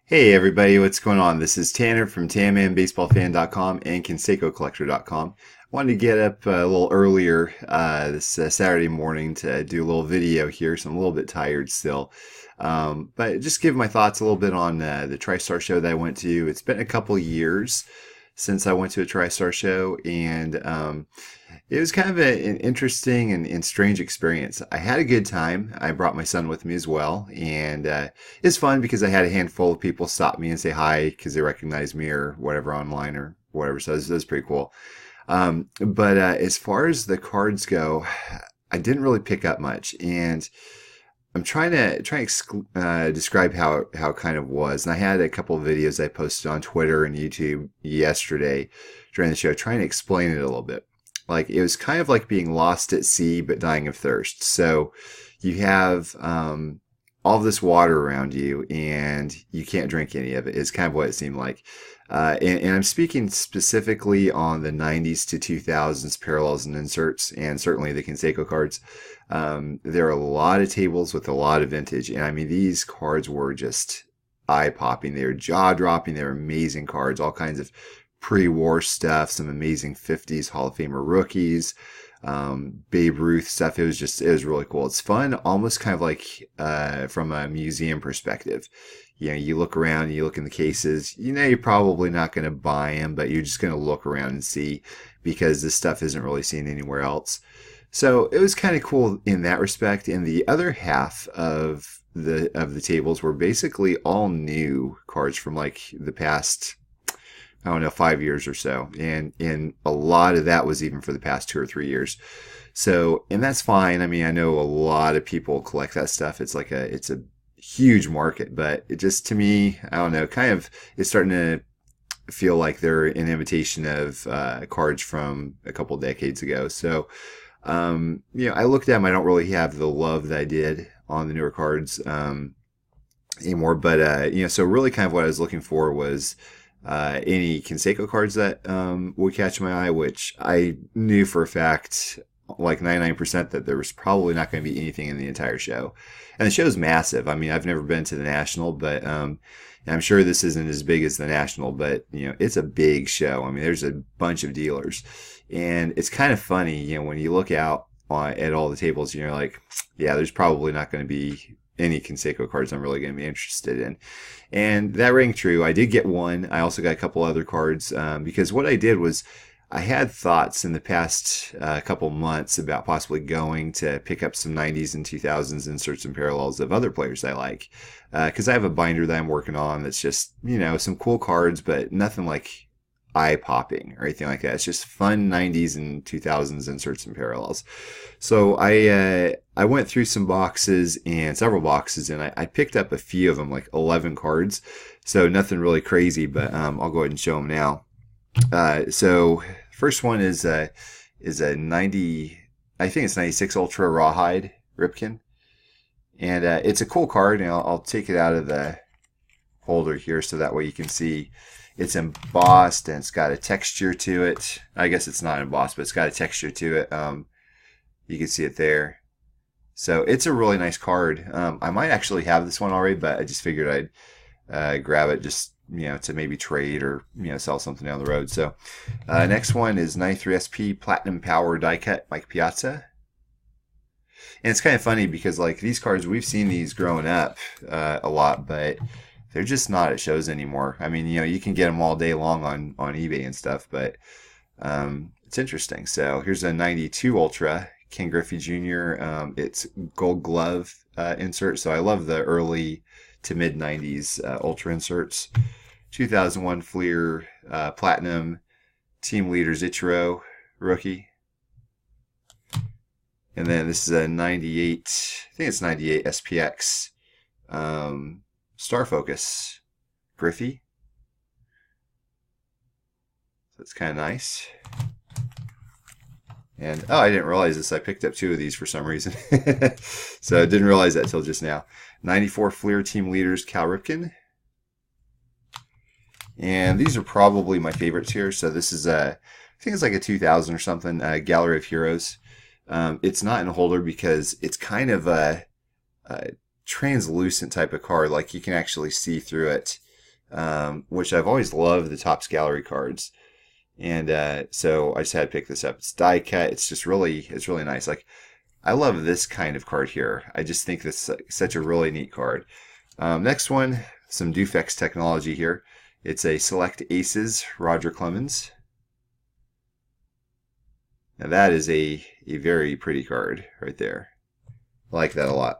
Hey everybody, what's going on? This is Tanner from TanmanBaseballFan.com and KinseikoCollector.com. Wanted to get up a little earlier this Saturday morning to do a little video here, so I'm a little bit tired still. But just give my thoughts a little bit on the TriStar show that I went to. It's been a couple years since I went to a TriStar show, and it was kind of an interesting and strange experience. I had a good time. I brought my son with me as well, and it's fun because I had a handful of people stop me and say hi because they recognize me or whatever online or whatever. So it was pretty cool. But as far as the cards go, I didn't really pick up much, and I'm trying to describe how it kind of was. And I had a couple of videos I posted on Twitter and YouTube yesterday during the show trying to explain it a little bit. Like it was kind of like being lost at sea but dying of thirst. So you have all of this water around you and you can't drink any of it, is kind of what it seemed like. And I'm speaking specifically on the 90s to 2000s parallels and inserts, and certainly the Conseco cards. There are a lot of tables with a lot of vintage, and I mean, these cards were just eye-popping. They were jaw-dropping. They were amazing cards, all kinds of pre-war stuff, some amazing 50s Hall of Famer rookies, Babe Ruth stuff. It was really cool. It's fun, almost kind of like from a museum perspective. You know, you look around, you look in the cases, you know, you're probably not going to buy them, but you're just going to look around and see because this stuff isn't really seen anywhere else. So it was kind of cool in that respect. And the other half of the tables were basically all new cards from like the past, I don't know, 5 years or so. And a lot of that was even for the past 2 or 3 years. So, and that's fine. I mean, I know a lot of people collect that stuff. It's a huge market, but it just, to me, I don't know, kind of is starting to feel like they're an imitation of cards from a couple decades ago. So, I looked at them. I don't really have the love that I did on the newer cards anymore. But, so really kind of what I was looking for was any Conseco cards that would catch my eye, which I knew for a fact, like 99%, that there was probably not going to be anything in the entire show. And the show's massive. I mean, I've never been to the National, but I'm sure this isn't as big as the National, but, it's a big show. I mean, there's a bunch of dealers. And it's kind of funny, when you look out at all the tables, you're like, yeah, there's probably not going to be any Conseco cards I'm really going to be interested in. And that rang true. I did get one. I also got a couple other cards because what I did was I had thoughts in the past couple months about possibly going to pick up some 90s and 2000s inserts and parallels of other players I like. Because I have a binder that I'm working on that's just, some cool cards, but nothing like eye-popping or anything like that. It's just fun 90s and 2000s inserts and parallels. So I went through some boxes and several boxes, and I picked up a few of them, like 11 cards. So nothing really crazy, but I'll go ahead and show them now. So first one is a 90, I think it's 96 Ultra Rawhide Ripken. And it's a cool card, and I'll take it out of the holder here so that way you can see it's embossed and it's got a texture to it. I guess it's not embossed, but it's got a texture to it. You can see it there. So it's a really nice card. I might actually have this one already, but I just figured I'd grab it just, to maybe trade or, sell something down the road. So next one is 93 SP Platinum Power Die Cut Mike Piazza. And it's kind of funny because like these cards, we've seen these growing up a lot, but they're just not at shows anymore. I mean, you can get them all day long on eBay and stuff, but it's interesting. So here's a 92 Ultra Ken Griffey Jr. It's Gold Glove insert. So I love the early to mid 90s Ultra inserts. 2001 Fleer Platinum Team Leaders Ichiro rookie. And then this is a 98, I think it's 98 SPX Star Focus Griffey. That's kind of nice. And I didn't realize this. I picked up two of these for some reason. So I didn't realize that till just now. 94 Fleer Team Leaders Cal Ripken. And these are probably my favorites here. So this is I think it's like a 2000 or something, Gallery of Heroes. It's not in a holder because it's kind of a translucent type of card. Like you can actually see through it. which I've always loved the Topps Gallery cards. And so I just had to pick this up. It's die cut. It's really nice. Like, I love this kind of card here. I just think this is such a really neat card. Next one, some Dufex technology here. It's a Select Aces Roger Clemens. Now that is a very pretty card right there. I like that a lot.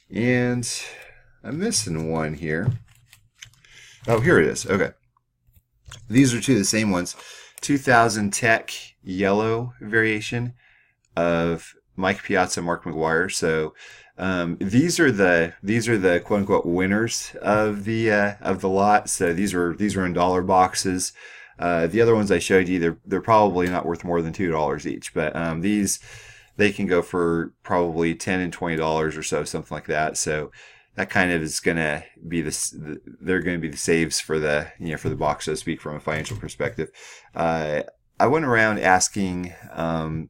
And I'm missing one here. Oh, here it is. Okay. These are two of the same ones. 2000 Tech yellow variation of Mike Piazza, Mark McGwire. So these are the quote unquote winners of the lot. So these were in dollar boxes. The other ones I showed you, they're probably not worth more than $2 each. But these, they can go for probably $10 and $20 or so, something like that. So that kind of is going to be they're going to be the saves for for the box, so to speak, from a financial perspective. I went around asking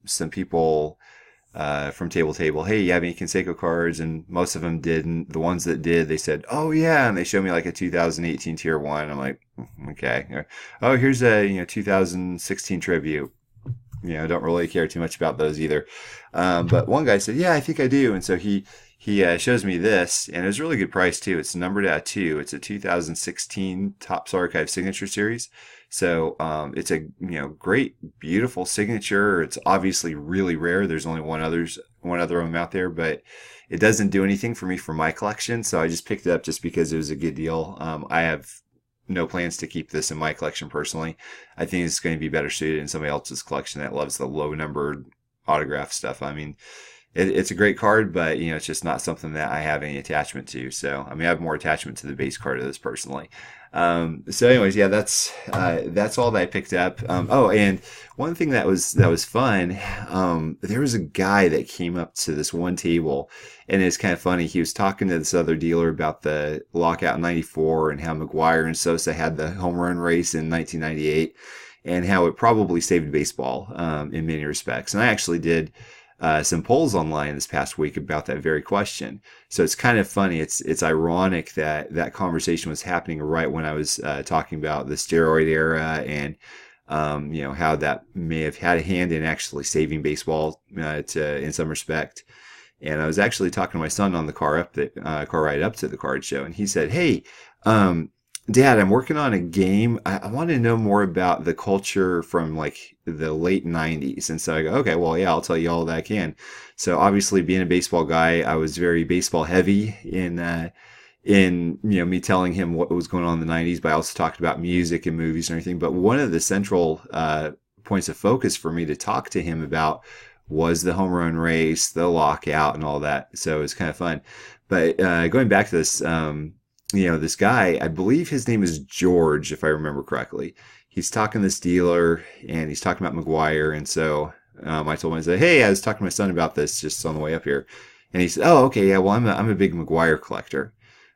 some people from Table Table, hey, you have any Conseco cards? And most of them didn't. The ones that did, they said, oh yeah, and they showed me like a 2018 Tier 1. I'm like, okay. Oh, here's a 2016 Tribute. I don't really care too much about those either. But one guy said, yeah, I think I do. And so he shows me this, and it was a really good price too. It's numbered at 2. It's a 2016 Topps Archive Signature Series. So it's a great, beautiful signature. It's obviously really rare. There's only one other of them out there, but it doesn't do anything for me for my collection. So I just picked it up just because it was a good deal. I have no plans to keep this in my collection personally. I think it's going to be better suited in somebody else's collection that loves the low numbered autograph stuff. I mean, it's a great card, but it's just not something that I have any attachment to. So I have more attachment to the base card of this personally. So anyways, yeah, that's all that I picked up. Oh, and one thing that was fun, there was a guy that came up to this one table, and it's kind of funny. He was talking to this other dealer about the lockout in '94 and how McGwire and Sosa had the home run race in 1998, and how it probably saved baseball in many respects. And I actually did some polls online this past week about that very question. So it's kind of funny. It's ironic that that conversation was happening right when I was talking about the steroid era and how that may have had a hand in actually saving baseball in some respect. And I was actually talking to my son on the car ride up to the card show, and he said, "Hey, Dad, I'm working on a game. I want to know more about the culture from like the late 90s. And so I go, okay, well, yeah, I'll tell you all that I can. So obviously being a baseball guy, I was very baseball heavy in me telling him what was going on in the 90s, but I also talked about music and movies and everything. But one of the central points of focus for me to talk to him about was the home run race, the lockout, and all that. So it's kind of fun. But going back to this, this guy, I believe his name is George, if I remember correctly. He's talking to this dealer, and he's talking about McGwire. And so I told him, I said, hey, I was talking to my son about this just on the way up here. And he said, oh, okay, yeah, well, I'm a big McGwire collector.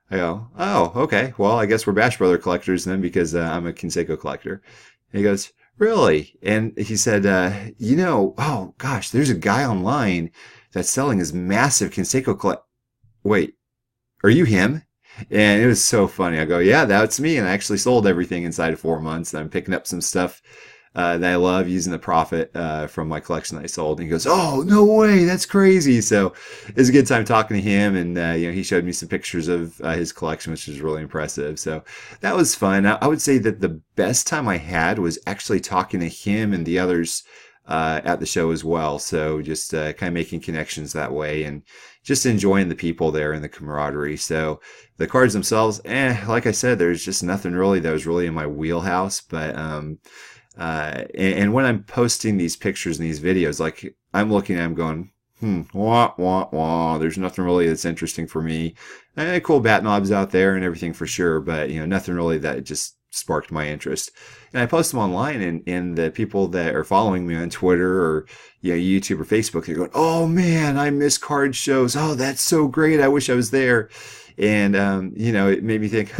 I go, oh, okay, well, I guess we're Bash Brother collectors then, because I'm a Conseco collector. And he goes, really? And he said, oh, gosh, there's a guy online that's selling his massive Conseco Wait, are you him? And it was so funny. I go, yeah, that's me. And I actually sold everything inside of 4 months. And I'm picking up some stuff that I love, using the profit from my collection that I sold. And he goes, oh, no way. That's crazy. So it was a good time talking to him. And, he showed me some pictures of his collection, which was really impressive. So that was fun. I would say that the best time I had was actually talking to him and the others at the show as well. So just kind of making connections that way and just enjoying the people there and the camaraderie. So the cards themselves, like I said, there's just nothing really that was really in my wheelhouse. But and when I'm posting these pictures and these videos, like I'm looking at them going, wah, wah, wah. There's nothing really that's interesting for me. Cool bat knobs out there and everything for sure, but nothing really that just sparked my interest. And I post them online, and the people that are following me on Twitter or YouTube or Facebook, they're going, oh man, I miss card shows. Oh, that's so great. I wish I was there. And, it made me think,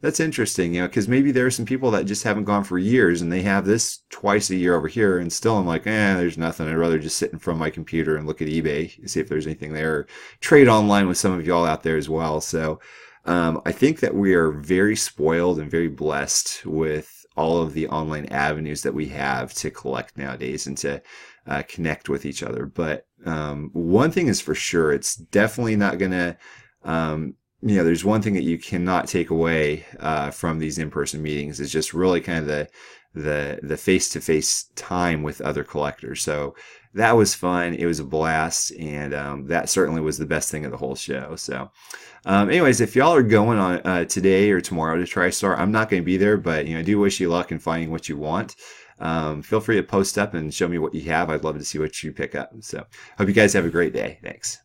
that's interesting, because maybe there are some people that just haven't gone for years and they have this twice a year over here, and still I'm like, there's nothing. I'd rather just sit in front of my computer and look at eBay, see if there's anything there, or trade online with some of y'all out there as well. So, I think that we are very spoiled and very blessed with all of the online avenues that we have to collect nowadays and to connect with each other. But one thing is for sure, it's definitely not going to, there's one thing that you cannot take away from these in-person meetings is just really kind of the face-to-face time with other collectors. So that was fun. It was a blast, and that certainly was the best thing of the whole show. So, anyways, if y'all are going on today or tomorrow to TriStar, I'm not going to be there, but I do wish you luck in finding what you want. Feel free to post up and show me what you have. I'd love to see what you pick up. So, hope you guys have a great day. Thanks.